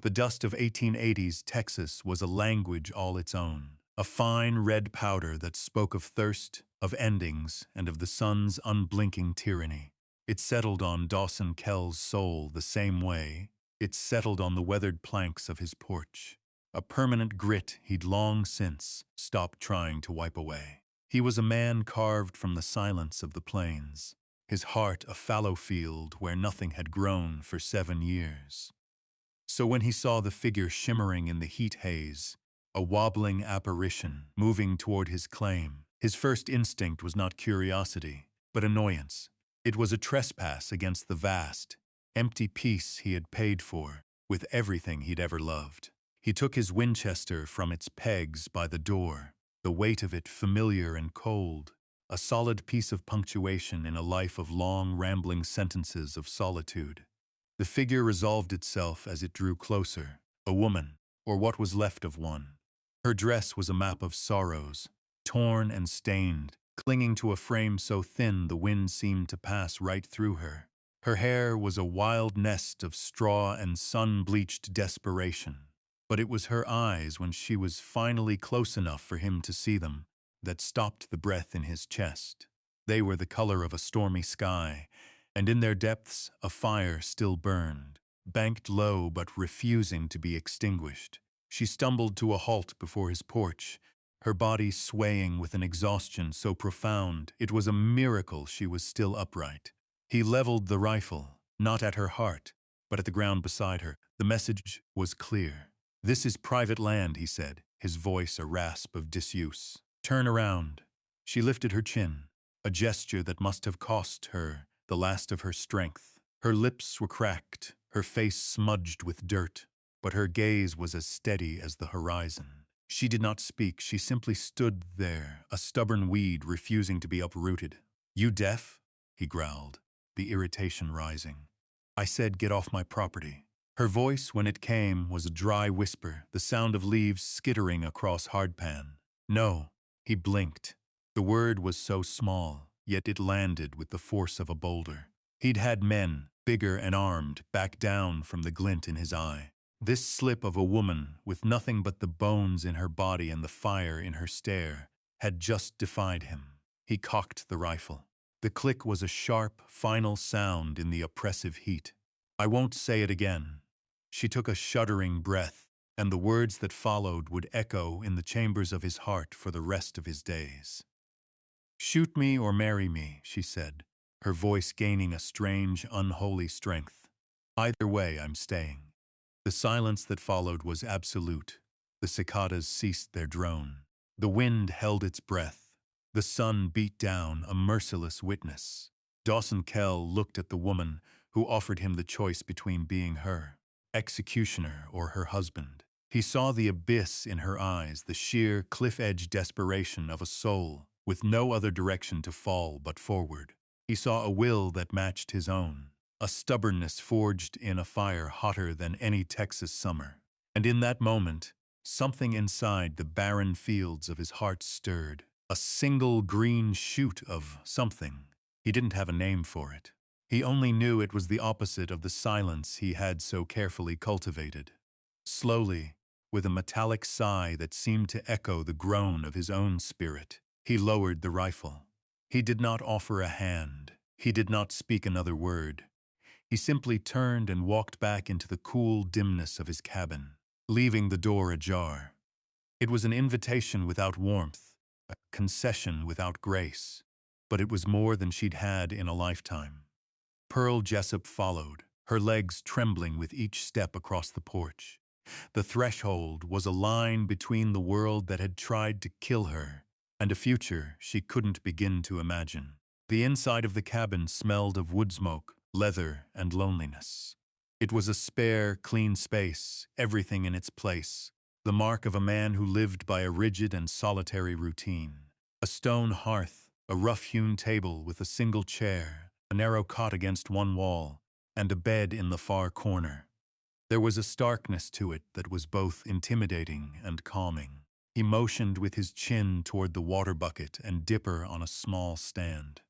The dust of 1880s Texas was a language all its own, a fine red powder that spoke of thirst, of endings, and of the sun's unblinking tyranny. It settled on Dawson Kell's soul the same way it settled on the weathered planks of his porch, a permanent grit he'd long since stopped trying to wipe away. He was a man carved from the silence of the plains, his heart a fallow field where nothing had grown for 7 years. So when he saw the figure shimmering in the heat haze, a wobbling apparition moving toward his claim, his first instinct was not curiosity, but annoyance. It was a trespass against the vast, empty peace he had paid for with everything he'd ever loved. He took his Winchester from its pegs by the door, the weight of it familiar and cold, a solid piece of punctuation in a life of long, rambling sentences of solitude. The figure resolved itself as it drew closer, a woman, or what was left of one. Her dress was a map of sorrows, torn and stained, clinging to a frame so thin the wind seemed to pass right through her. Her hair was a wild nest of straw and sun-bleached desperation. But it was her eyes, when she was finally close enough for him to see them, that stopped the breath in his chest. They were the color of a stormy sky, and in their depths a fire still burned, banked low but refusing to be extinguished. She stumbled to a halt before his porch, her body swaying with an exhaustion so profound it was a miracle she was still upright. He leveled the rifle, not at her heart, but at the ground beside her. The message was clear. "This is private land," he said, his voice a rasp of disuse. "Turn around." She lifted her chin, a gesture that must have cost her the last of her strength. Her lips were cracked, her face smudged with dirt, but her gaze was as steady as the horizon. She did not speak, she simply stood there, a stubborn weed refusing to be uprooted. "You deaf?" he growled, the irritation rising. "I said get off my property." Her voice, when it came, was a dry whisper, the sound of leaves skittering across hardpan. "No." He blinked. The word was so small, yet it landed with the force of a boulder. He'd had men, bigger and armed, back down from the glint in his eye. This slip of a woman, with nothing but the bones in her body and the fire in her stare, had just defied him. He cocked the rifle. The click was a sharp, final sound in the oppressive heat. "I won't say it again." She took a shuddering breath, and the words that followed would echo in the chambers of his heart for the rest of his days. "Shoot me or marry me," she said, her voice gaining a strange, unholy strength. "Either way, I'm staying." The silence that followed was absolute. The cicadas ceased their drone. The wind held its breath. The sun beat down, a merciless witness. Dawson Kell looked at the woman who offered him the choice between being her executioner or her husband. He saw the abyss in her eyes, the sheer cliff-edge desperation of a soul with no other direction to fall but forward. He saw a will that matched his own, a stubbornness forged in a fire hotter than any Texas summer. And in that moment, something inside the barren fields of his heart stirred, a single green shoot of something. He didn't have a name for it. He only knew it was the opposite of the silence he had so carefully cultivated. Slowly, with a metallic sigh that seemed to echo the groan of his own spirit, he lowered the rifle. He did not offer a hand. He did not speak another word. He simply turned and walked back into the cool dimness of his cabin, leaving the door ajar. It was an invitation without warmth, a concession without grace, but it was more than she'd had in a lifetime. Pearl Jessup followed, her legs trembling with each step across the porch. The threshold was a line between the world that had tried to kill her and a future she couldn't begin to imagine. The inside of the cabin smelled of wood smoke, leather, and loneliness. It was a spare, clean space, everything in its place, the mark of a man who lived by a rigid and solitary routine. A stone hearth, a rough-hewn table with a single chair, a narrow cot against one wall, and a bed in the far corner. There was a starkness to it that was both intimidating and calming. He motioned with his chin toward the water bucket and dipper on a small stand.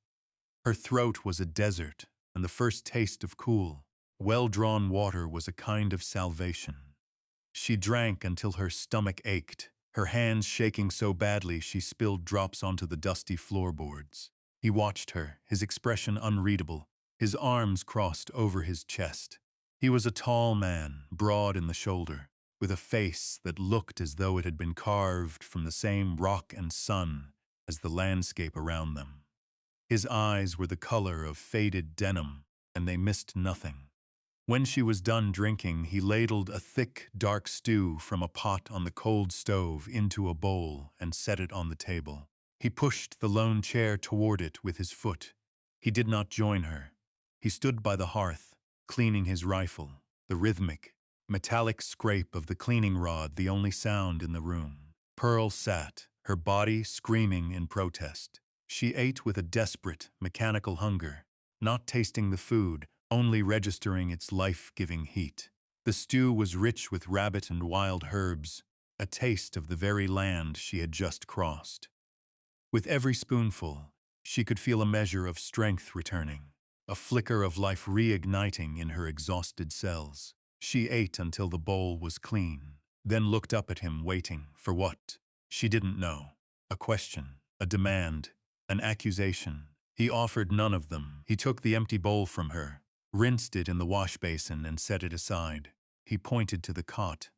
Her throat was a desert, and the first taste of cool, well-drawn water was a kind of salvation. She drank until her stomach ached, her hands shaking so badly she spilled drops onto the dusty floorboards. He watched her, his expression unreadable, his arms crossed over his chest. He was a tall man, broad in the shoulder, with a face that looked as though it had been carved from the same rock and sun as the landscape around them. His eyes were the color of faded denim, and they missed nothing. When she was done drinking, he ladled a thick, dark stew from a pot on the cold stove into a bowl and set it on the table. He pushed the lone chair toward it with his foot. He did not join her. He stood by the hearth, cleaning his rifle, the rhythmic, metallic scrape of the cleaning rod the only sound in the room. Pearl sat, her body screaming in protest. She ate with a desperate, mechanical hunger, not tasting the food, only registering its life-giving heat. The stew was rich with rabbit and wild herbs, a taste of the very land she had just crossed. With every spoonful, she could feel a measure of strength returning, a flicker of life reigniting in her exhausted cells. She ate until the bowl was clean, then looked up at him, waiting for what? She didn't know. A question, a demand, an accusation. He offered none of them. He took the empty bowl from her, rinsed it in the wash basin and set it aside. He pointed to the cot.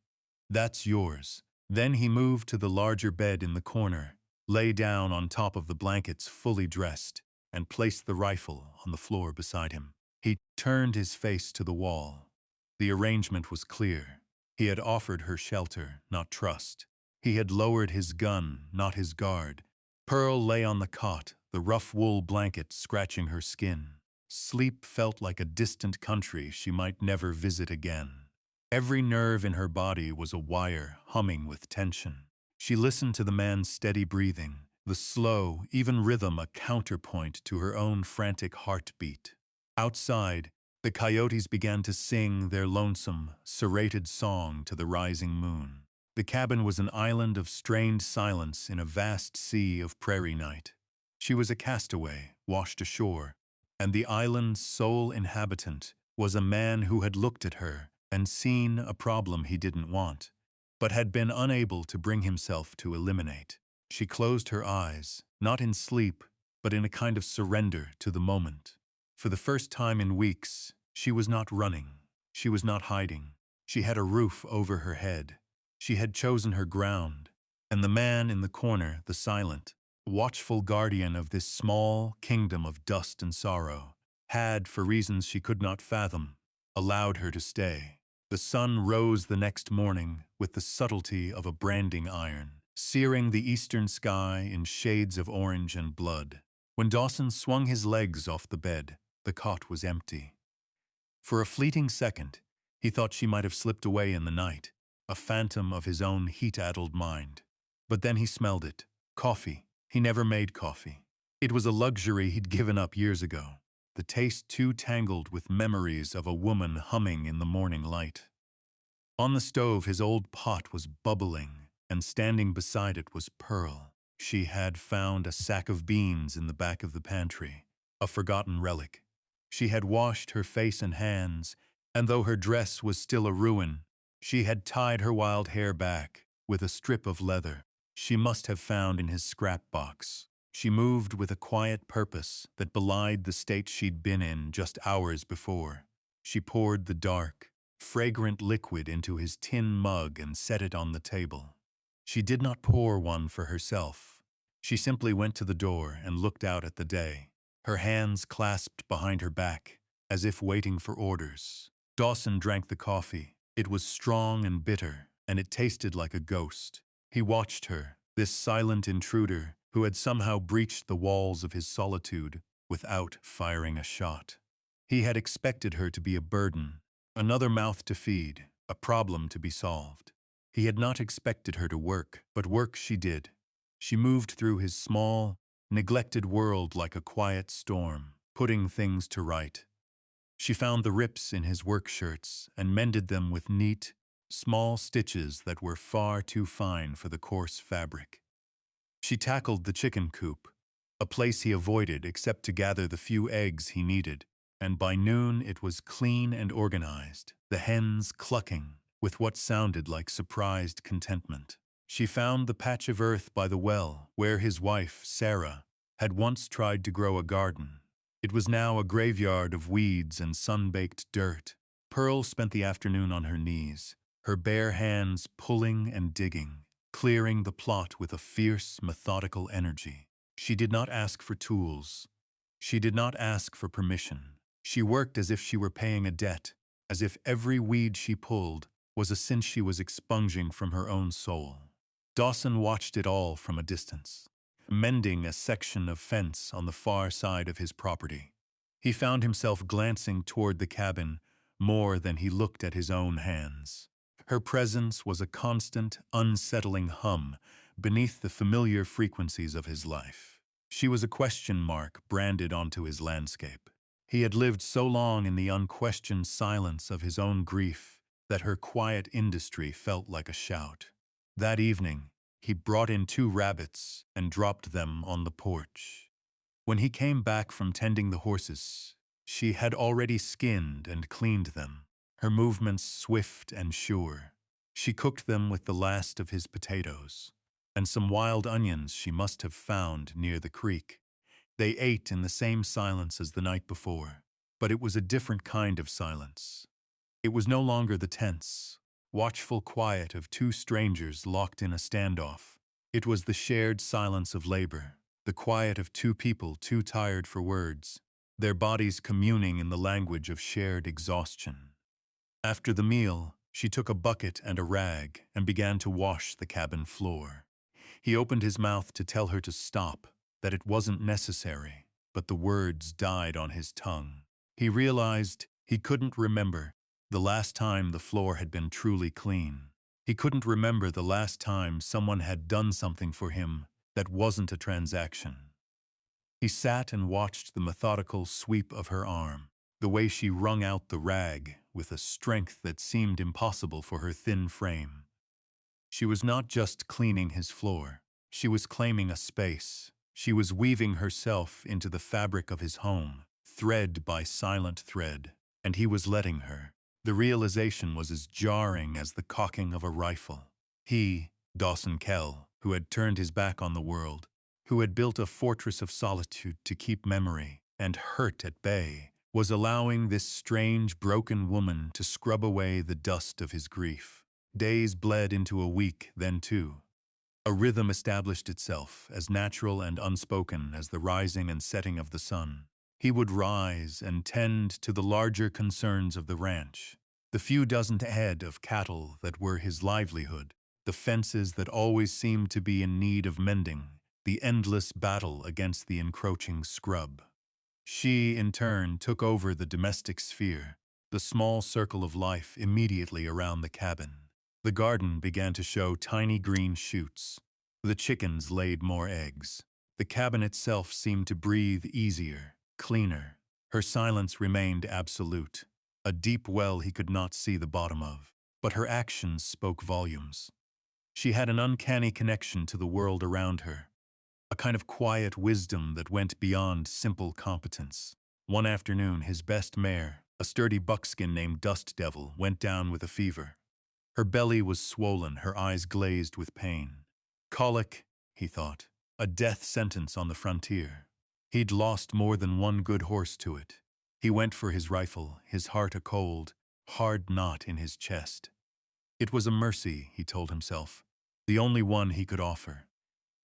"That's yours." Then he moved to the larger bed in the corner, lay down on top of the blankets fully dressed, and placed the rifle on the floor beside him. He turned his face to the wall. The arrangement was clear. He had offered her shelter, not trust. He had lowered his gun, not his guard. Pearl lay on the cot, the rough wool blanket scratching her skin. Sleep felt like a distant country she might never visit again. Every nerve in her body was a wire humming with tension. She listened to the man's steady breathing, the slow, even rhythm a counterpoint to her own frantic heartbeat. Outside, the coyotes began to sing their lonesome, serrated song to the rising moon. The cabin was an island of strained silence in a vast sea of prairie night. She was a castaway, washed ashore, and the island's sole inhabitant was a man who had looked at her and seen a problem he didn't want, but had been unable to bring himself to eliminate. She closed her eyes, not in sleep, but in a kind of surrender to the moment. For the first time in weeks, she was not running. She was not hiding. She had a roof over her head. She had chosen her ground, and the man in the corner, the silent, watchful guardian of this small kingdom of dust and sorrow, had, for reasons she could not fathom, allowed her to stay. The sun rose the next morning with the subtlety of a branding iron, searing the eastern sky in shades of orange and blood. When Dawson swung his legs off the bed, the cot was empty. For a fleeting second, he thought she might have slipped away in the night, a phantom of his own heat-addled mind. But then he smelled it. Coffee. He never made coffee. It was a luxury he'd given up years ago, the taste too tangled with memories of a woman humming in the morning light. On the stove, his old pot was bubbling, and standing beside it was Pearl. She had found a sack of beans in the back of the pantry, a forgotten relic. She had washed her face and hands, and though her dress was still a ruin, she had tied her wild hair back with a strip of leather she must have found in his scrap box. She moved with a quiet purpose that belied the state she'd been in just hours before. She poured the dark, fragrant liquid into his tin mug and set it on the table. She did not pour one for herself. She simply went to the door and looked out at the day, her hands clasped behind her back, as if waiting for orders. Dawson drank the coffee. It was strong and bitter, and it tasted like a ghost. He watched her, this silent intruder who had somehow breached the walls of his solitude without firing a shot. He had expected her to be a burden, another mouth to feed, a problem to be solved. He had not expected her to work, but work she did. She moved through his small, neglected world like a quiet storm, putting things to right. She found the rips in his work shirts and mended them with neat, small stitches that were far too fine for the coarse fabric. She tackled the chicken coop, a place he avoided except to gather the few eggs he needed, and by noon it was clean and organized, the hens clucking, with what sounded like surprised contentment. She found the patch of earth by the well where his wife, Sarah, had once tried to grow a garden. It was now a graveyard of weeds and sun-baked dirt. Pearl spent the afternoon on her knees, her bare hands pulling and digging, clearing the plot with a fierce, methodical energy. She did not ask for tools. She did not ask for permission. She worked as if she were paying a debt, as if every weed she pulled was a sin she was expunging from her own soul. Dawson watched it all from a distance, mending a section of fence on the far side of his property. He found himself glancing toward the cabin more than he looked at his own hands. Her presence was a constant, unsettling hum beneath the familiar frequencies of his life. She was a question mark branded onto his landscape. He had lived so long in the unquestioned silence of his own grief that her quiet industry felt like a shout. That evening, he brought in 2 rabbits and dropped them on the porch. When he came back from tending the horses, she had already skinned and cleaned them, her movements swift and sure. She cooked them with the last of his potatoes, and some wild onions she must have found near the creek. They ate in the same silence as the night before, but it was a different kind of silence. It was no longer the tense, watchful quiet of 2 strangers locked in a standoff. It was the shared silence of labor, the quiet of 2 people too tired for words, their bodies communing in the language of shared exhaustion. After the meal, she took a bucket and a rag and began to wash the cabin floor. He opened his mouth to tell her to stop, that it wasn't necessary, but the words died on his tongue. He realized he couldn't remember the last time the floor had been truly clean. He couldn't remember the last time someone had done something for him that wasn't a transaction. He sat and watched the methodical sweep of her arm, the way she wrung out the rag with a strength that seemed impossible for her thin frame. She was not just cleaning his floor. She was claiming a space. She was weaving herself into the fabric of his home, thread by silent thread, and he was letting her. The realization was as jarring as the cocking of a rifle. He, Dawson Kell, who had turned his back on the world, who had built a fortress of solitude to keep memory and hurt at bay, was allowing this strange, broken woman to scrub away the dust of his grief. Days bled into a week, then 2. A rhythm established itself, as natural and unspoken as the rising and setting of the sun. He would rise and tend to the larger concerns of the ranch, the few dozen head of cattle that were his livelihood, the fences that always seemed to be in need of mending, the endless battle against the encroaching scrub. She, in turn, took over the domestic sphere, the small circle of life immediately around the cabin. The garden began to show tiny green shoots. The chickens laid more eggs. The cabin itself seemed to breathe easier, cleaner. Her silence remained absolute, a deep well he could not see the bottom of. But her actions spoke volumes. She had an uncanny connection to the world around her, a kind of quiet wisdom that went beyond simple competence. One afternoon, his best mare, a sturdy buckskin named Dust Devil, went down with a fever. Her belly was swollen, her eyes glazed with pain. Colic, he thought, a death sentence on the frontier. He'd lost more than one good horse to it. He went for his rifle, his heart a cold, hard knot in his chest. It was a mercy, he told himself, the only one he could offer.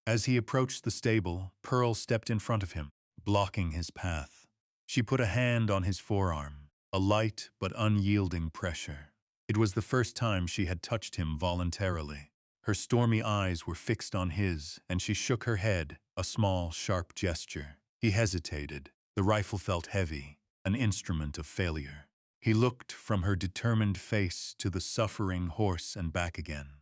As he approached the stable, Pearl stepped in front of him, blocking his path. She put a hand on his forearm, a light but unyielding pressure. It was the first time she had touched him voluntarily. Her stormy eyes were fixed on his, and she shook her head, a small, sharp gesture. He hesitated. The rifle felt heavy, an instrument of failure. He looked from her determined face to the suffering horse and back again.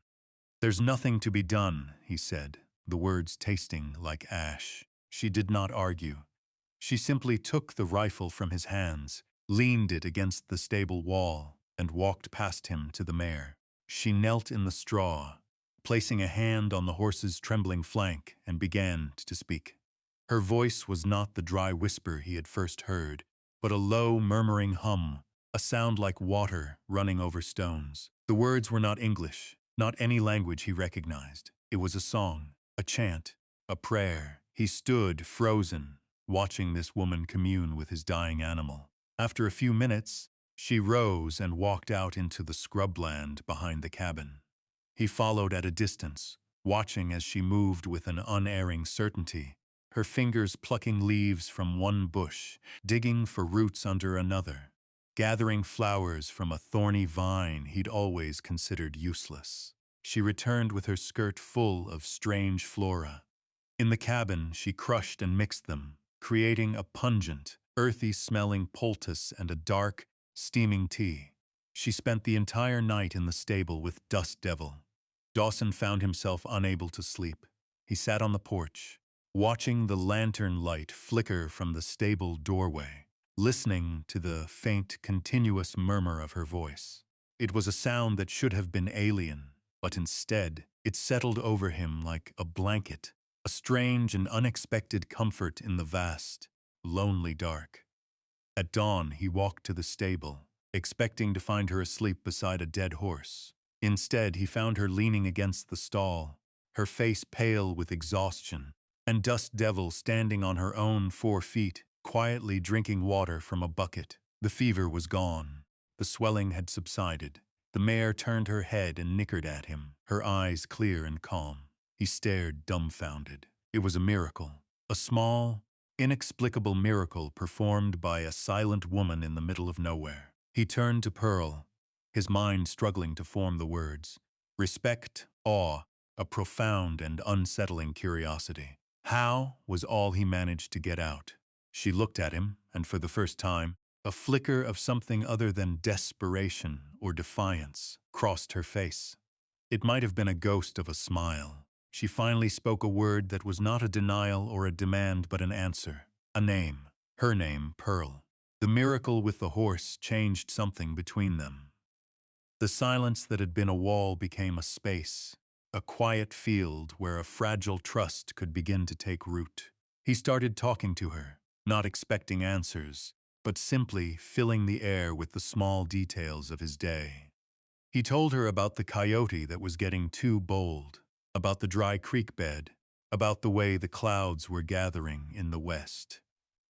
"There's nothing to be done," he said, the words tasting like ash. She did not argue. She simply took the rifle from his hands, leaned it against the stable wall, and walked past him to the mare. She knelt in the straw, placing a hand on the horse's trembling flank, and began to speak. Her voice was not the dry whisper he had first heard, but a low, murmuring hum, a sound like water running over stones. The words were not English, not any language he recognized. It was a song, a chant, a prayer. He stood, frozen, watching this woman commune with his dying animal. After a few minutes, she rose and walked out into the scrubland behind the cabin. He followed at a distance, watching as she moved with an unerring certainty, her fingers plucking leaves from one bush, digging for roots under another, gathering flowers from a thorny vine he'd always considered useless. She returned with her skirt full of strange flora. In the cabin, she crushed and mixed them, creating a pungent, earthy-smelling poultice and a dark, steaming tea. She spent the entire night in the stable with Dust Devil. Dawson found himself unable to sleep. He sat on the porch, watching the lantern light flicker from the stable doorway, listening to the faint, continuous murmur of her voice. It was a sound that should have been alien, but instead, it settled over him like a blanket, a strange and unexpected comfort in the vast, lonely dark. At dawn, he walked to the stable, expecting to find her asleep beside a dead horse. Instead, he found her leaning against the stall, her face pale with exhaustion, and Dust Devil standing on her own 4 feet, quietly drinking water from a bucket. The fever was gone. The swelling had subsided. The mare turned her head and nickered at him, her eyes clear and calm. He stared, dumbfounded. It was a miracle. A small, inexplicable miracle performed by a silent woman in the middle of nowhere. He turned to Pearl, his mind struggling to form the words. Respect, awe, a profound and unsettling curiosity. How was all he managed to get out? She looked at him, and for the first time, a flicker of something other than desperation or defiance crossed her face. It might have been a ghost of a smile. She finally spoke a word that was not a denial or a demand but an answer. A name. Her name, Pearl. The miracle with the horse changed something between them. The silence that had been a wall became a space, a quiet field where a fragile trust could begin to take root. He started talking to her, not expecting answers, but simply filling the air with the small details of his day. He told her about the coyote that was getting too bold, about the dry creek bed, about the way the clouds were gathering in the west.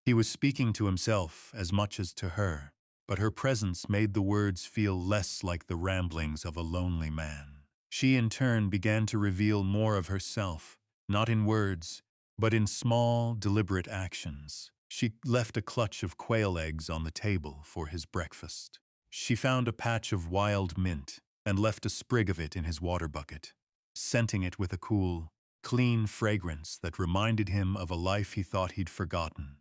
He was speaking to himself as much as to her, but her presence made the words feel less like the ramblings of a lonely man. She in turn began to reveal more of herself, not in words, but in small, deliberate actions. She left a clutch of quail eggs on the table for his breakfast. She found a patch of wild mint and left a sprig of it in his water bucket, scenting it with a cool, clean fragrance that reminded him of a life he thought he'd forgotten.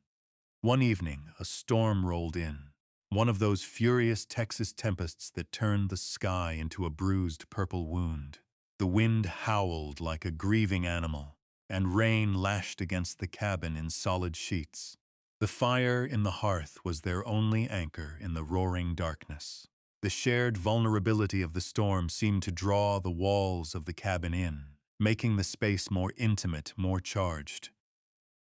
One evening, a storm rolled in, one of those furious Texas tempests that turned the sky into a bruised purple wound. The wind howled like a grieving animal, and rain lashed against the cabin in solid sheets. The fire in the hearth was their only anchor in the roaring darkness. The shared vulnerability of the storm seemed to draw the walls of the cabin in, making the space more intimate, more charged.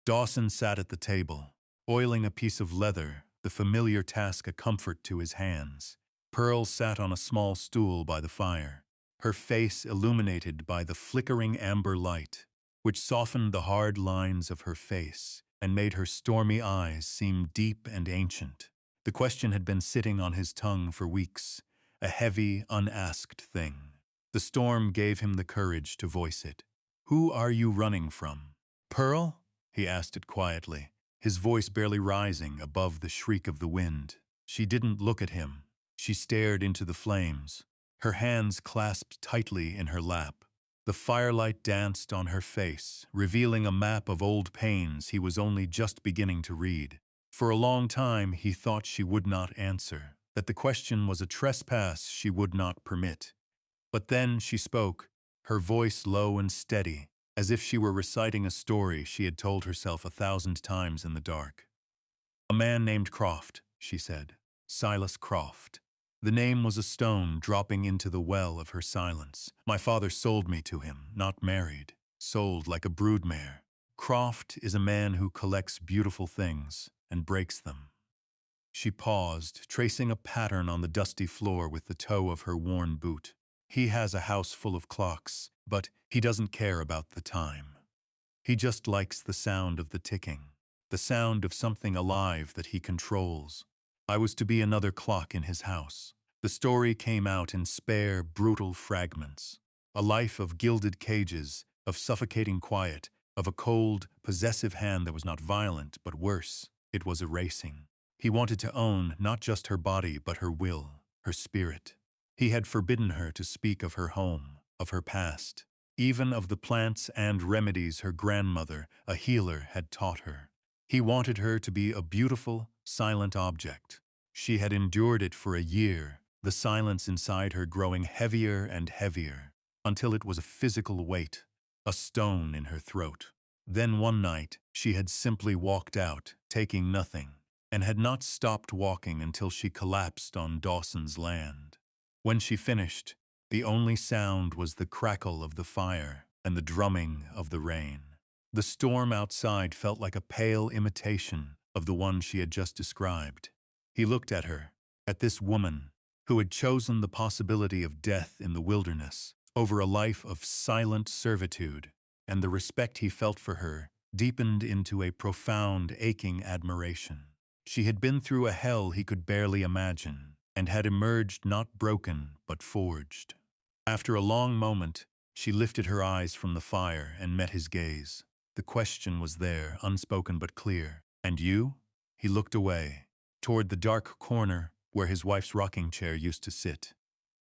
Dawson sat at the table, oiling a piece of leather, the familiar task a comfort to his hands. Pearl sat on a small stool by the fire, her face illuminated by the flickering amber light, which softened the hard lines of her face and made her stormy eyes seem deep and ancient. The question had been sitting on his tongue for weeks, a heavy, unasked thing. The storm gave him the courage to voice it. "Who are you running from?" "Pearl?" he asked it quietly, his voice barely rising above the shriek of the wind. She didn't look at him. She stared into the flames, her hands clasped tightly in her lap. The firelight danced on her face, revealing a map of old pains he was only just beginning to read. For a long time he thought she would not answer, that the question was a trespass she would not permit. But then she spoke, her voice low and steady, as if she were reciting a story she had told herself 1,000 times in the dark. "A man named Croft," she said. "Silas Croft." The name was a stone dropping into the well of her silence. "My father sold me to him, not married. Sold like a broodmare. Croft is a man who collects beautiful things and breaks them." She paused, tracing a pattern on the dusty floor with the toe of her worn boot. He has a house full of clocks, but he doesn't care about the time. He just likes the sound of the ticking, the sound of something alive that he controls. I was to be another clock in his house. The story came out in spare, brutal fragments. A life of gilded cages, of suffocating quiet, of a cold, possessive hand that was not violent, but worse, it was erasing. He wanted to own not just her body, but her will, her spirit. He had forbidden her to speak of her home, of her past, even of the plants and remedies her grandmother, a healer, had taught her. He wanted her to be a beautiful, silent object. She had endured it for a year, the silence inside her growing heavier and heavier, until it was a physical weight, a stone in her throat. Then one night, she had simply walked out, taking nothing, and had not stopped walking until she collapsed on Dawson's land. When she finished, the only sound was the crackle of the fire and the drumming of the rain. The storm outside felt like a pale imitation of the one she had just described. He looked at her, at this woman who had chosen the possibility of death in the wilderness over a life of silent servitude, and the respect he felt for her deepened into a profound, aching admiration. She had been through a hell he could barely imagine, and had emerged not broken but forged. After a long moment, she lifted her eyes from the fire and met his gaze. The question was there, unspoken but clear. "And you?" He looked away, toward the dark corner where his wife's rocking chair used to sit.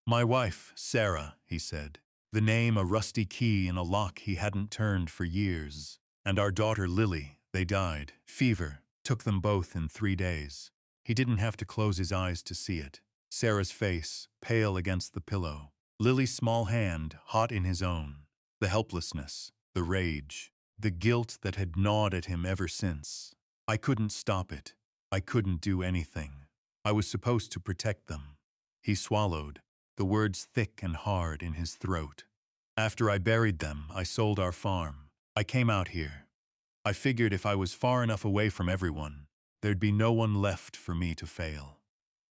"My wife, Sarah," he said, the name a rusty key in a lock he hadn't turned for years. "And our daughter, Lily, they died. Fever took them both in 3 days." He didn't have to close his eyes to see it. Sarah's face, pale against the pillow. Lily's small hand, hot in his own. The helplessness, the rage, the guilt that had gnawed at him ever since. "I couldn't stop it. I couldn't do anything. I was supposed to protect them." He swallowed, the words thick and hard in his throat. "After I buried them, I sold our farm. I came out here. I figured if I was far enough away from everyone, there'd be no one left for me to fail."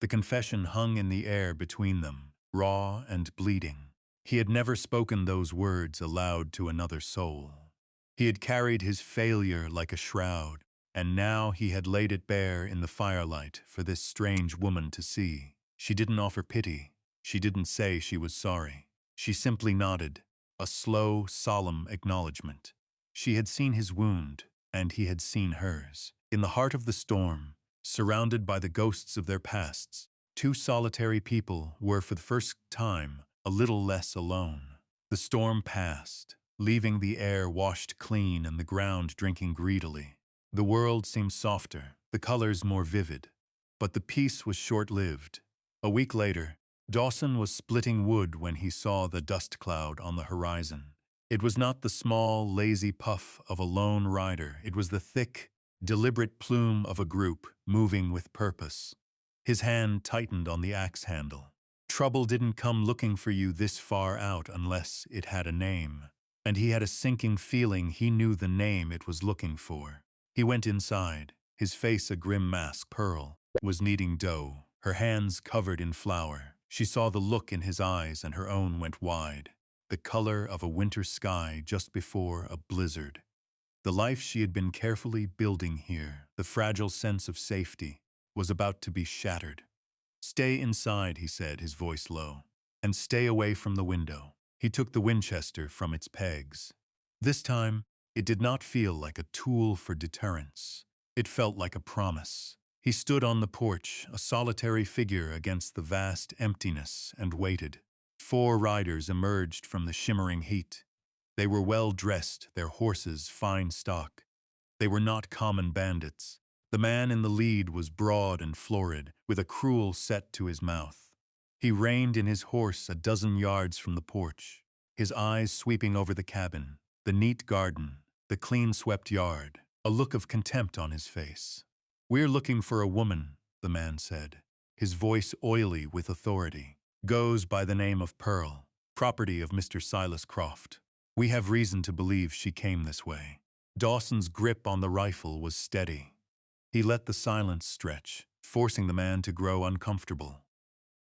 The confession hung in the air between them, raw and bleeding. He had never spoken those words aloud to another soul. He had carried his failure like a shroud, and now he had laid it bare in the firelight for this strange woman to see. She didn't offer pity. She didn't say she was sorry. She simply nodded, a slow, solemn acknowledgement. She had seen his wound, and he had seen hers. In the heart of the storm, surrounded by the ghosts of their pasts, two solitary people were for the first time a little less alone. The storm passed, leaving the air washed clean and the ground drinking greedily. The world seemed softer, the colors more vivid. But the peace was short-lived. A week later, Dawson was splitting wood when he saw the dust cloud on the horizon. It was not the small, lazy puff of a lone rider. It was the thick, deliberate plume of a group moving with purpose. His hand tightened on the axe handle. Trouble didn't come looking for you this far out unless it had a name. And he had a sinking feeling he knew the name it was looking for. He went inside, his face a grim mask. Pearl was kneading dough, her hands covered in flour. She saw the look in his eyes and her own went wide. The color of a winter sky just before a blizzard. The life she had been carefully building here, the fragile sense of safety, was about to be shattered. "Stay inside," he said, his voice low, "and stay away from the window." He took the Winchester from its pegs. This time, it did not feel like a tool for deterrence. It felt like a promise. He stood on the porch, a solitary figure against the vast emptiness, and waited. 4 riders emerged from the shimmering heat. They were well-dressed, their horses fine stock. They were not common bandits. The man in the lead was broad and florid, with a cruel set to his mouth. He reined in his horse a dozen yards from the porch, his eyes sweeping over the cabin, the neat garden, the clean-swept yard, a look of contempt on his face. "We're looking for a woman," the man said, his voice oily with authority. "Goes by the name of Pearl, property of Mr. Silas Croft. We have reason to believe she came this way." Dawson's grip on the rifle was steady. He let the silence stretch, forcing the man to grow uncomfortable.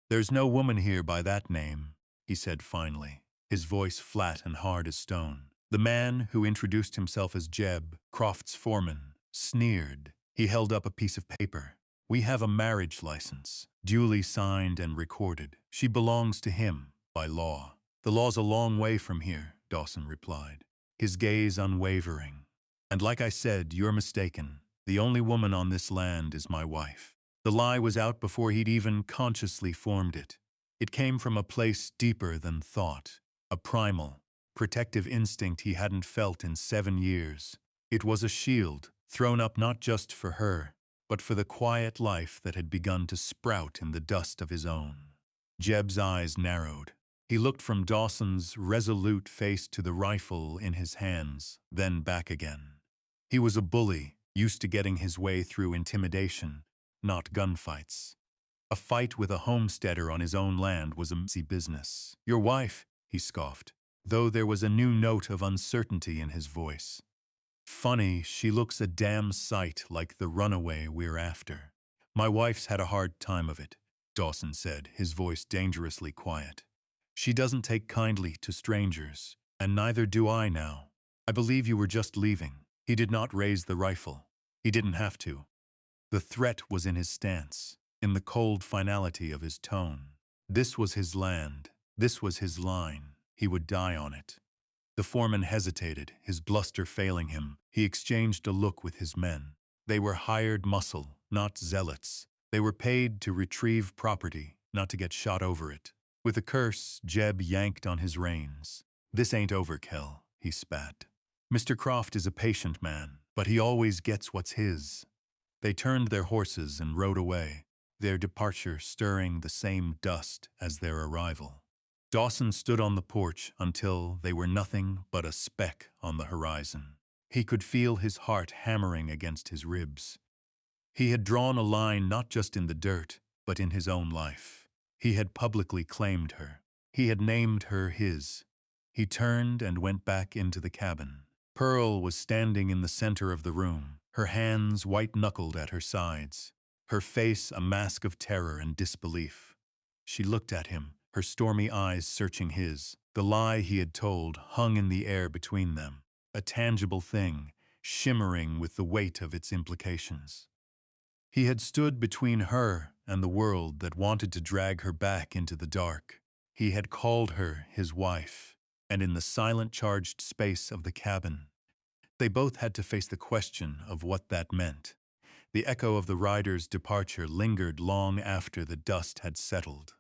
"There's no woman here by that name." he said finally, his voice flat and hard as stone. The man, who introduced himself as Jeb, Croft's foreman, sneered. He held up a piece of paper. "We have a marriage license, duly signed and recorded. She belongs to him, by law." "The law's a long way from here," Dawson replied, his gaze unwavering. "And like I said, you're mistaken. The only woman on this land is my wife." The lie was out before he'd even consciously formed it. It came from a place deeper than thought, a primal, protective instinct he hadn't felt in 7 years. It was a shield, thrown up not just for her, but for the quiet life that had begun to sprout in the dust of his own. Jeb's eyes narrowed. He looked from Dawson's resolute face to the rifle in his hands, then back again. He was a bully, used to getting his way through intimidation, not gunfights. A fight with a homesteader on his own land was a messy business. "Your wife," he scoffed, though there was a new note of uncertainty in his voice. "Funny, she looks a damn sight like the runaway we're after." "My wife's had a hard time of it," Dawson said, his voice dangerously quiet. "She doesn't take kindly to strangers, and neither do I now. I believe you were just leaving." He did not raise the rifle. He didn't have to. The threat was in his stance, in the cold finality of his tone. This was his land. This was his line. He would die on it. The foreman hesitated, his bluster failing him. He exchanged a look with his men. They were hired muscle, not zealots. They were paid to retrieve property, not to get shot over it. With a curse, Jeb yanked on his reins. "This ain't over, Kel," he spat. "Mr. Croft is a patient man, but he always gets what's his." They turned their horses and rode away, their departure stirring the same dust as their arrival. Dawson stood on the porch until they were nothing but a speck on the horizon. He could feel his heart hammering against his ribs. He had drawn a line not just in the dirt, but in his own life. He had publicly claimed her. He had named her his. He turned and went back into the cabin. Pearl was standing in the center of the room, her hands white-knuckled at her sides, her face a mask of terror and disbelief. She looked at him, her stormy eyes searching his. The lie he had told hung in the air between them, a tangible thing, shimmering with the weight of its implications. He had stood between her and the world that wanted to drag her back into the dark. He had called her his wife, and in the silent charged space of the cabin, they both had to face the question of what that meant. The echo of the rider's departure lingered long after the dust had settled.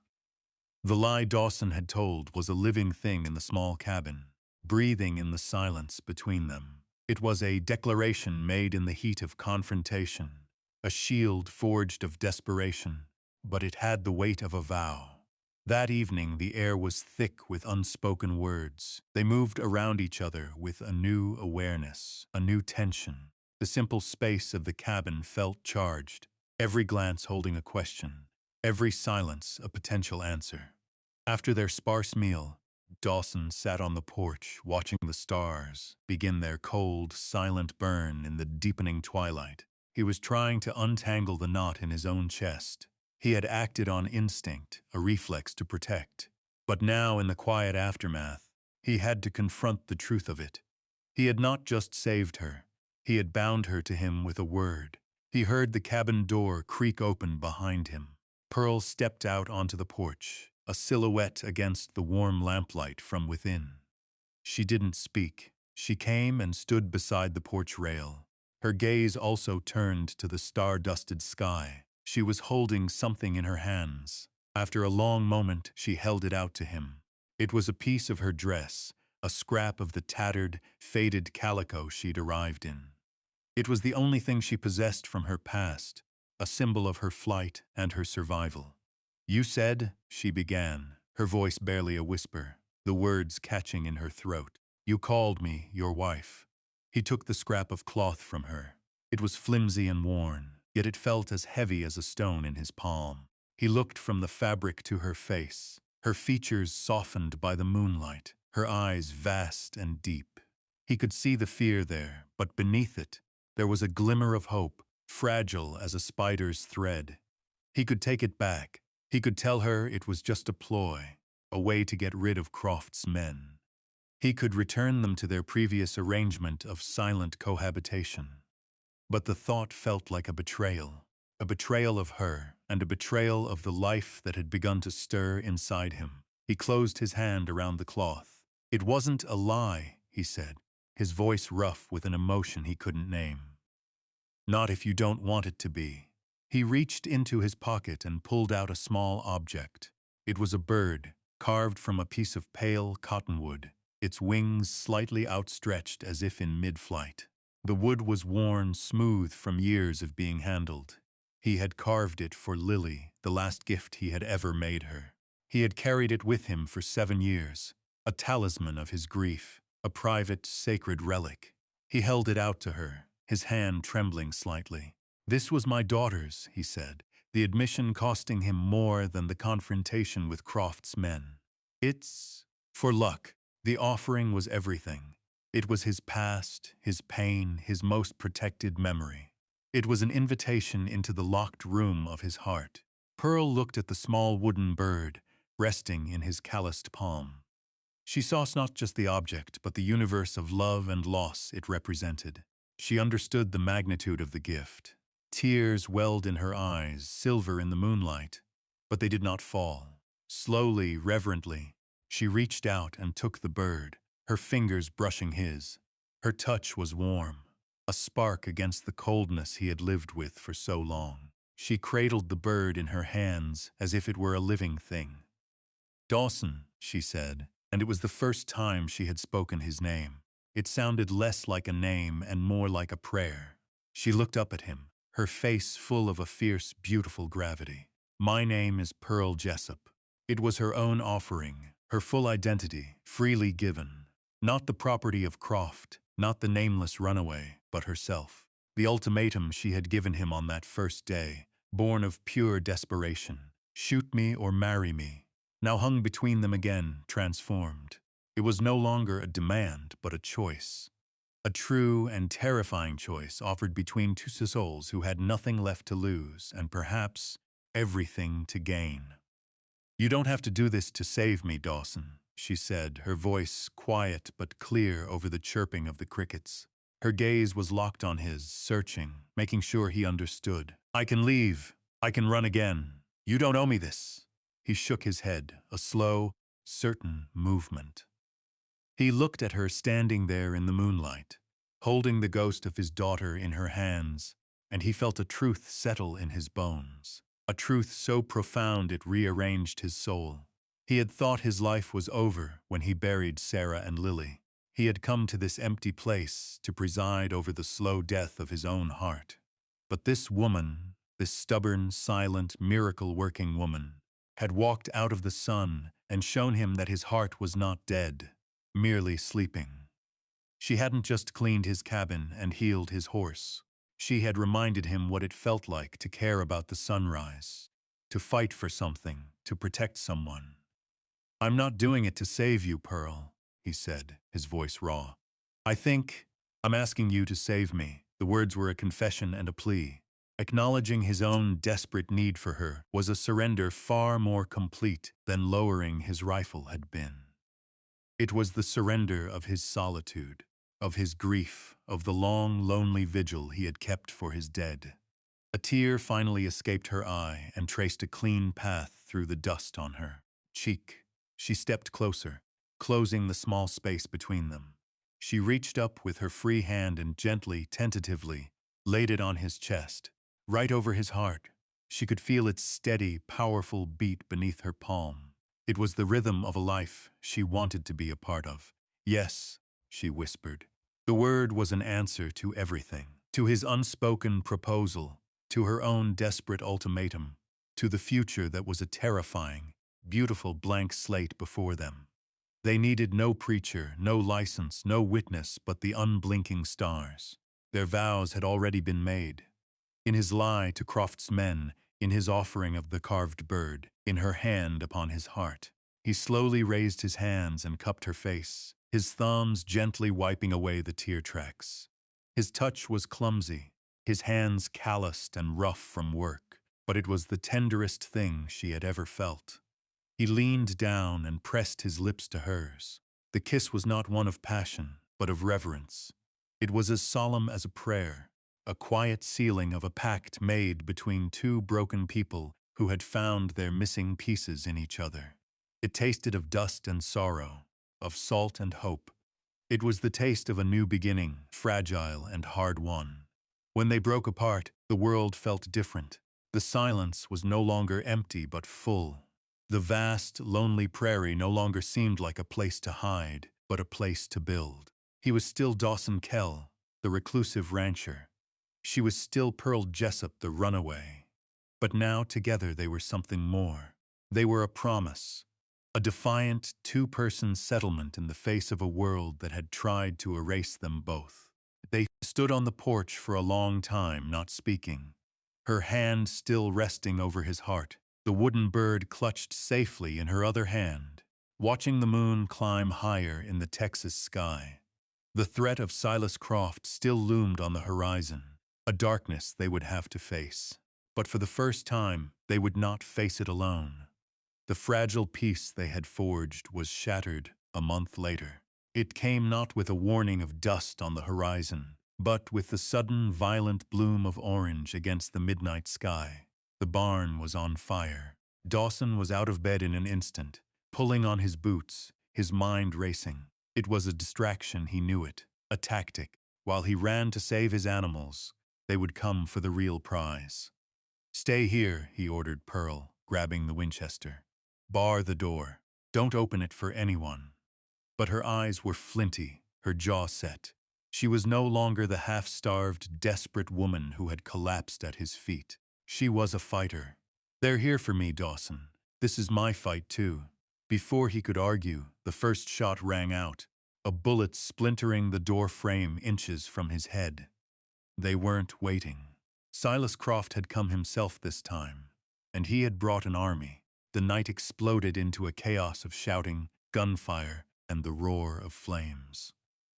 The lie Dawson had told was a living thing in the small cabin, breathing in the silence between them. It was a declaration made in the heat of confrontation, a shield forged of desperation, but it had the weight of a vow. That evening the air was thick with unspoken words. They moved around each other with a new awareness, a new tension. The simple space of the cabin felt charged, every glance holding a question, every silence a potential answer. After their sparse meal, Dawson sat on the porch watching the stars begin their cold, silent burn in the deepening twilight. He was trying to untangle the knot in his own chest. He had acted on instinct, a reflex to protect. But now, in the quiet aftermath, he had to confront the truth of it. He had not just saved her. He had bound her to him with a word. He heard the cabin door creak open behind him. Pearl stepped out onto the porch, a silhouette against the warm lamplight from within. She didn't speak. She came and stood beside the porch rail. Her gaze also turned to the star-dusted sky. She was holding something in her hands. After a long moment, she held it out to him. It was a piece of her dress, a scrap of the tattered, faded calico she'd arrived in. It was the only thing she possessed from her past, a symbol of her flight and her survival. "You said," she began, her voice barely a whisper, the words catching in her throat. "You called me your wife." He took the scrap of cloth from her. It was flimsy and worn, yet it felt as heavy as a stone in his palm. He looked from the fabric to her face, her features softened by the moonlight, her eyes vast and deep. He could see the fear there, but beneath it, there was a glimmer of hope, fragile as a spider's thread. He could take it back. He could tell her it was just a ploy, a way to get rid of Croft's men. He could return them to their previous arrangement of silent cohabitation. But the thought felt like a betrayal of her, and a betrayal of the life that had begun to stir inside him. He closed his hand around the cloth. "It wasn't a lie," he said, his voice rough with an emotion he couldn't name. "Not if you don't want it to be." He reached into his pocket and pulled out a small object. It was a bird, carved from a piece of pale cottonwood, its wings slightly outstretched as if in mid-flight. The wood was worn smooth from years of being handled. He had carved it for Lily, the last gift he had ever made her. He had carried it with him for 7 years, a talisman of his grief, a private, sacred relic. He held it out to her, his hand trembling slightly. "This was my daughter's," he said, the admission costing him more than the confrontation with Croft's men. "It's for luck." The offering was everything. It was his past, his pain, his most protected memory. It was an invitation into the locked room of his heart. Pearl looked at the small wooden bird, resting in his calloused palm. She saw not just the object, but the universe of love and loss it represented. She understood the magnitude of the gift. Tears welled in her eyes, silver in the moonlight, but they did not fall. Slowly, reverently, she reached out and took the bird, her fingers brushing his. Her touch was warm, a spark against the coldness he had lived with for so long. She cradled the bird in her hands as if it were a living thing. "Dawson," she said, and it was the first time she had spoken his name. It sounded less like a name and more like a prayer. She looked up at him, her face full of a fierce, beautiful gravity. "My name is Pearl Jessup." It was her own offering, her full identity, freely given. Not the property of Croft, not the nameless runaway, but herself. The ultimatum she had given him on that first day, born of pure desperation, "Shoot me or marry me," now hung between them again, transformed. It was no longer a demand, but a choice. A true and terrifying choice offered between two souls who had nothing left to lose and perhaps everything to gain. "You don't have to do this to save me, Dawson," she said, her voice quiet but clear over the chirping of the crickets. Her gaze was locked on his, searching, making sure he understood. "I can leave. I can run again. You don't owe me this." He shook his head, a slow, certain movement. He looked at her standing there in the moonlight, holding the ghost of his daughter in her hands, and he felt a truth settle in his bones. A truth so profound it rearranged his soul. He had thought his life was over when he buried Sarah and Lily. He had come to this empty place to preside over the slow death of his own heart. But this woman, this stubborn, silent, miracle-working woman, had walked out of the sun and shown him that his heart was not dead, merely sleeping. She hadn't just cleaned his cabin and healed his horse. She had reminded him what it felt like to care about the sunrise, to fight for something, to protect someone. "I'm not doing it to save you, Pearl," he said, his voice raw. I'm asking you to save me." The words were a confession and a plea. Acknowledging his own desperate need for her was a surrender far more complete than lowering his rifle had been. It was the surrender of his solitude, of his grief, of the long, lonely vigil he had kept for his dead. A tear finally escaped her eye and traced a clean path through the dust on her cheek. She stepped closer, closing the small space between them. She reached up with her free hand and gently, tentatively, laid it on his chest, right over his heart. She could feel its steady, powerful beat beneath her palm. It was the rhythm of a life she wanted to be a part of. "Yes," she whispered. The word was an answer to everything, to his unspoken proposal, to her own desperate ultimatum, to the future that was a terrifying, beautiful blank slate before them. They needed no preacher, no license, no witness but the unblinking stars. Their vows had already been made. In his lie to Croft's men, in his offering of the carved bird, in her hand upon his heart. He slowly raised his hands and cupped her face, his thumbs gently wiping away the tear tracks. His touch was clumsy, his hands calloused and rough from work, but it was the tenderest thing she had ever felt. He leaned down and pressed his lips to hers. The kiss was not one of passion, but of reverence. It was as solemn as a prayer, a quiet sealing of a pact made between two broken people who had found their missing pieces in each other. It tasted of dust and sorrow, of salt and hope. It was the taste of a new beginning, fragile and hard-won. When they broke apart, the world felt different. The silence was no longer empty but full. The vast, lonely prairie no longer seemed like a place to hide, but a place to build. He was still Dawson Kell, the reclusive rancher. She was still Pearl Jessup, the runaway. But now together they were something more. They were a promise, a defiant two-person settlement in the face of a world that had tried to erase them both. They stood on the porch for a long time, not speaking, her hand still resting over his heart, the wooden bird clutched safely in her other hand, watching the moon climb higher in the Texas sky. The threat of Silas Croft still loomed on the horizon, a darkness they would have to face. But for the first time, they would not face it alone. The fragile peace they had forged was shattered a month later. It came not with a warning of dust on the horizon, but with the sudden, violent bloom of orange against the midnight sky. The barn was on fire. Dawson was out of bed in an instant, pulling on his boots, his mind racing. It was a distraction, he knew it, a tactic. While he ran to save his animals, they would come for the real prize. "Stay here," he ordered Pearl, grabbing the Winchester. "Bar the door. Don't open it for anyone." But her eyes were flinty, her jaw set. She was no longer the half-starved, desperate woman who had collapsed at his feet. She was a fighter. "They're here for me, Dawson. This is my fight, too." Before he could argue, the first shot rang out, a bullet splintering the door frame inches from his head. They weren't waiting. Silas Croft had come himself this time, and he had brought an army. The night exploded into a chaos of shouting, gunfire, and the roar of flames.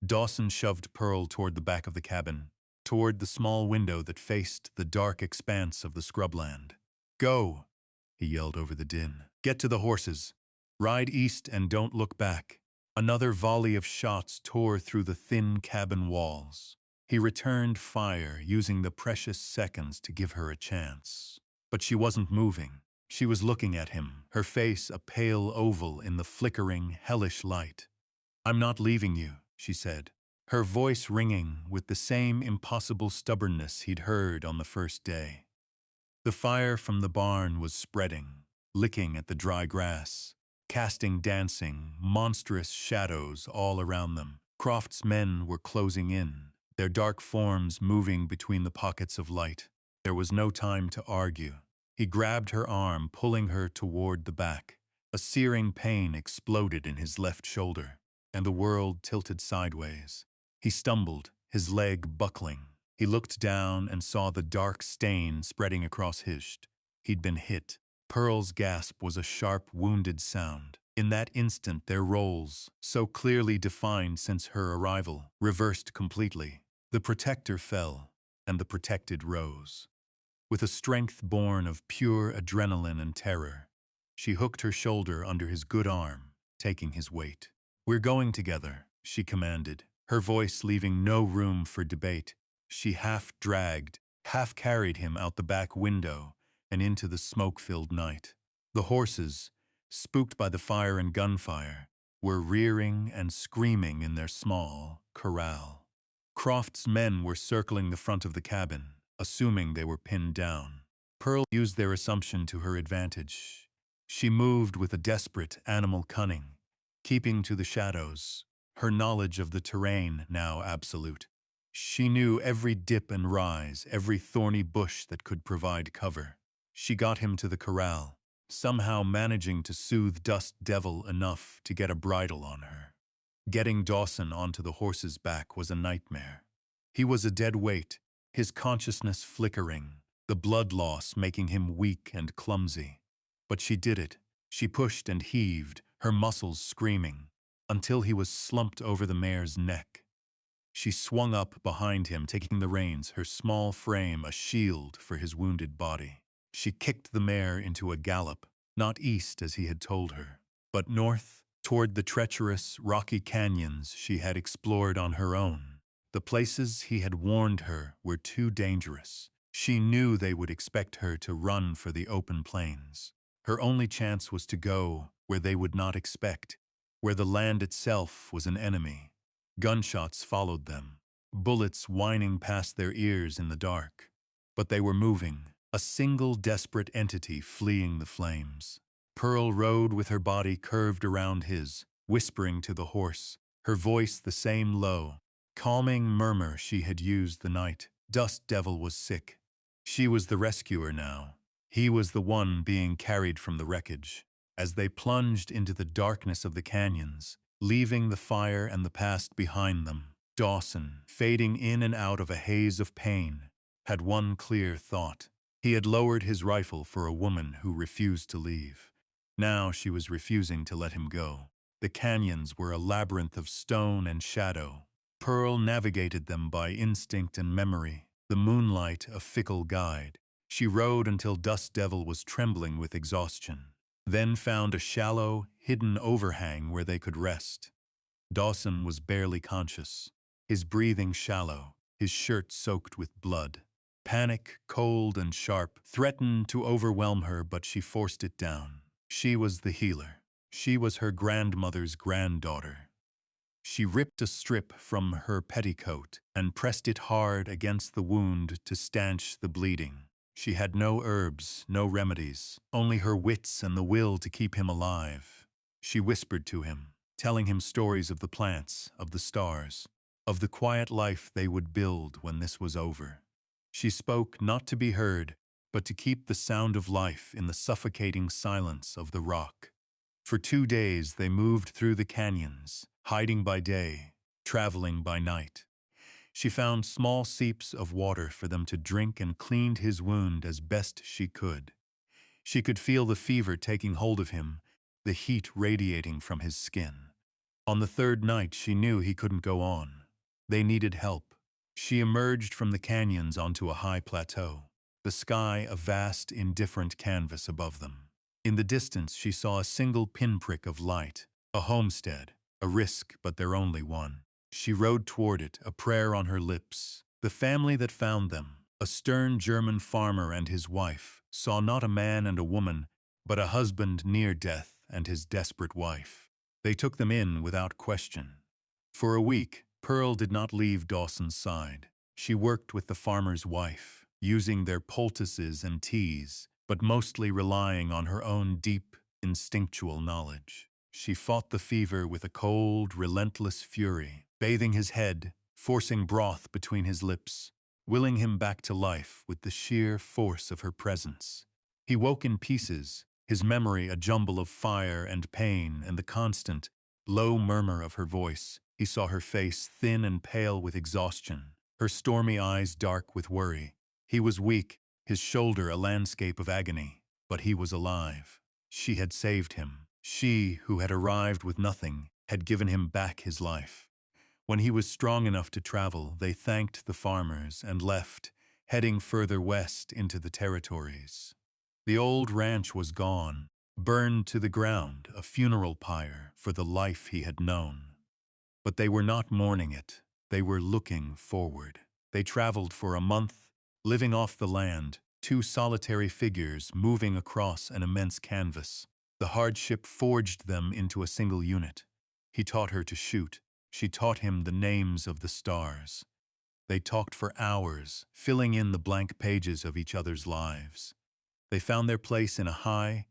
Dawson shoved Pearl toward the back of the cabin, toward the small window that faced the dark expanse of the scrubland. "Go!" he yelled over the din. "Get to the horses. Ride east and don't look back." Another volley of shots tore through the thin cabin walls. He returned fire, using the precious seconds to give her a chance. But she wasn't moving. She was looking at him, her face a pale oval in the flickering, hellish light. "I'm not leaving you," she said, her voice ringing with the same impossible stubbornness he'd heard on the first day. The fire from the barn was spreading, licking at the dry grass, casting dancing, monstrous shadows all around them. Croft's men were closing in, their dark forms moving between the pockets of light. There was no time to argue. He grabbed her arm, pulling her toward the back. A searing pain exploded in his left shoulder, and the world tilted sideways. He stumbled, his leg buckling. He looked down and saw the dark stain spreading across his. He'd been hit. Pearl's gasp was a sharp, wounded sound. In that instant, their roles, so clearly defined since her arrival, reversed completely. The protector fell, and the protected rose. With a strength born of pure adrenaline and terror, she hooked her shoulder under his good arm, taking his weight. "We're going together," she commanded, her voice leaving no room for debate. She half-dragged, half-carried him out the back window and into the smoke-filled night. The horses, spooked by the fire and gunfire, were rearing and screaming in their small corral. Croft's men were circling the front of the cabin, assuming they were pinned down. Pearl used their assumption to her advantage. She moved with a desperate animal cunning, keeping to the shadows, her knowledge of the terrain now absolute. She knew every dip and rise, every thorny bush that could provide cover. She got him to the corral, somehow managing to soothe Dust Devil enough to get a bridle on her. Getting Dawson onto the horse's back was a nightmare. He was a dead weight, his consciousness flickering, the blood loss making him weak and clumsy. But she did it. She pushed and heaved, her muscles screaming, until he was slumped over the mare's neck. She swung up behind him, taking the reins, her small frame a shield for his wounded body. She kicked the mare into a gallop, not east as he had told her, but north, toward the treacherous, rocky canyons she had explored on her own. The places he had warned her were too dangerous. She knew they would expect her to run for the open plains. Her only chance was to go where they would not expect, where the land itself was an enemy. Gunshots followed them, bullets whining past their ears in the dark. But they were moving, a single desperate entity fleeing the flames. Pearl rode with her body curved around his, whispering to the horse, her voice the same low, calming murmur she had used the night Dust Devil was sick. She was the rescuer now. He was the one being carried from the wreckage. As they plunged into the darkness of the canyons, leaving the fire and the past behind them, Dawson, fading in and out of a haze of pain, had one clear thought. He had lowered his rifle for a woman who refused to leave. Now she was refusing to let him go. The canyons were a labyrinth of stone and shadow. Pearl navigated them by instinct and memory, the moonlight a fickle guide. She rode until Dust Devil was trembling with exhaustion, then found a shallow, hidden overhang where they could rest. Dawson was barely conscious, his breathing shallow, his shirt soaked with blood. Panic, cold and sharp, threatened to overwhelm her, but she forced it down. She was the healer. She was her grandmother's granddaughter. She ripped a strip from her petticoat and pressed it hard against the wound to stanch the bleeding. She had no herbs, no remedies, only her wits and the will to keep him alive. She whispered to him, telling him stories of the plants, of the stars, of the quiet life they would build when this was over. She spoke not to be heard, but to keep the sound of life in the suffocating silence of the rock. For 2 days they moved through the canyons, hiding by day, traveling by night. She found small seeps of water for them to drink and cleaned his wound as best she could. She could feel the fever taking hold of him, the heat radiating from his skin. On the 3rd night she knew he couldn't go on. They needed help. She emerged from the canyons onto a high plateau, the sky a vast, indifferent canvas above them. In the distance she saw a single pinprick of light, a homestead, a risk but their only one. She rode toward it, a prayer on her lips. The family that found them, a stern German farmer and his wife, saw not a man and a woman, but a husband near death and his desperate wife. They took them in without question. For a week, Pearl did not leave Dawson's side. She worked with the farmer's wife, using their poultices and teas, but mostly relying on her own deep, instinctual knowledge. She fought the fever with a cold, relentless fury, bathing his head, forcing broth between his lips, willing him back to life with the sheer force of her presence. He woke in pieces, his memory a jumble of fire and pain and the constant, low murmur of her voice. He saw her face thin and pale with exhaustion, her stormy eyes dark with worry. He was weak, his shoulder a landscape of agony, but he was alive. She had saved him. She, who had arrived with nothing, had given him back his life. When he was strong enough to travel, they thanked the farmers and left, heading further west into the territories. The old ranch was gone, burned to the ground, a funeral pyre for the life he had known. But they were not mourning it. They were looking forward. They traveled for a month, living off the land, 2 solitary figures moving across an immense canvas. The hardship forged them into a single unit. He taught her to shoot. She taught him the names of the stars. They talked for hours, filling in the blank pages of each other's lives. They found their place in a high,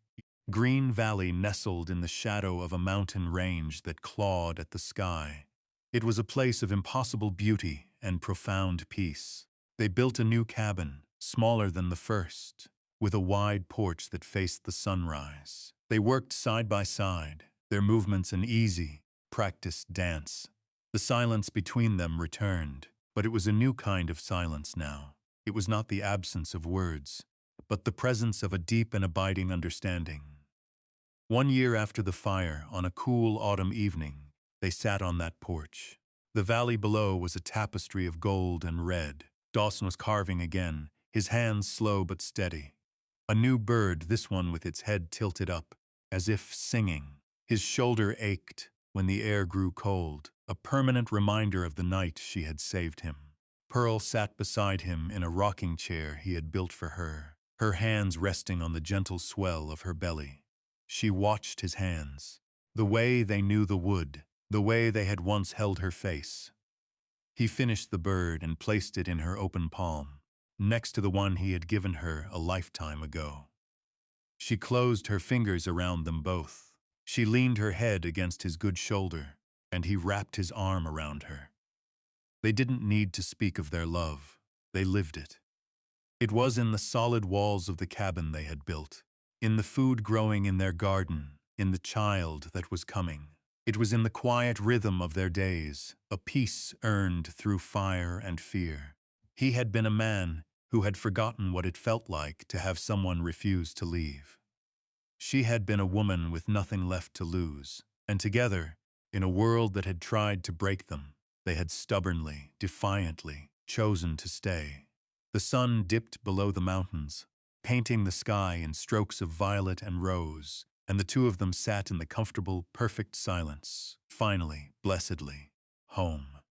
green valley nestled in the shadow of a mountain range that clawed at the sky. It was a place of impossible beauty and profound peace. They built a new cabin, smaller than the first, with a wide porch that faced the sunrise. They worked side by side, their movements an easy, practiced dance. The silence between them returned, but it was a new kind of silence now. It was not the absence of words, but the presence of a deep and abiding understanding. 1 year after the fire, on a cool autumn evening, they sat on that porch. The valley below was a tapestry of gold and red. Dawson was carving again, his hands slow but steady. A new bird, this one with its head tilted up, as if singing. His shoulder ached when the air grew cold, a permanent reminder of the night she had saved him. Pearl sat beside him in a rocking chair he had built for her hands resting on the gentle swell of her belly. She watched his hands, the way they knew the wood, the way they had once held her face. He finished the bird and placed it in her open palm, next to the one he had given her a lifetime ago. She closed her fingers around them both. She leaned her head against his good shoulder, and he wrapped his arm around her. They didn't need to speak of their love. They lived it. It was in the solid walls of the cabin they had built, in the food growing in their garden, in the child that was coming. It was in the quiet rhythm of their days, a peace earned through fire and fear. He had been a man who had forgotten what it felt like to have someone refuse to leave. She had been a woman with nothing left to lose, and together, in a world that had tried to break them, they had stubbornly, defiantly chosen to stay. The sun dipped below the mountains, painting the sky in strokes of violet and rose, and the two of them sat in the comfortable, perfect silence, finally, blessedly, home.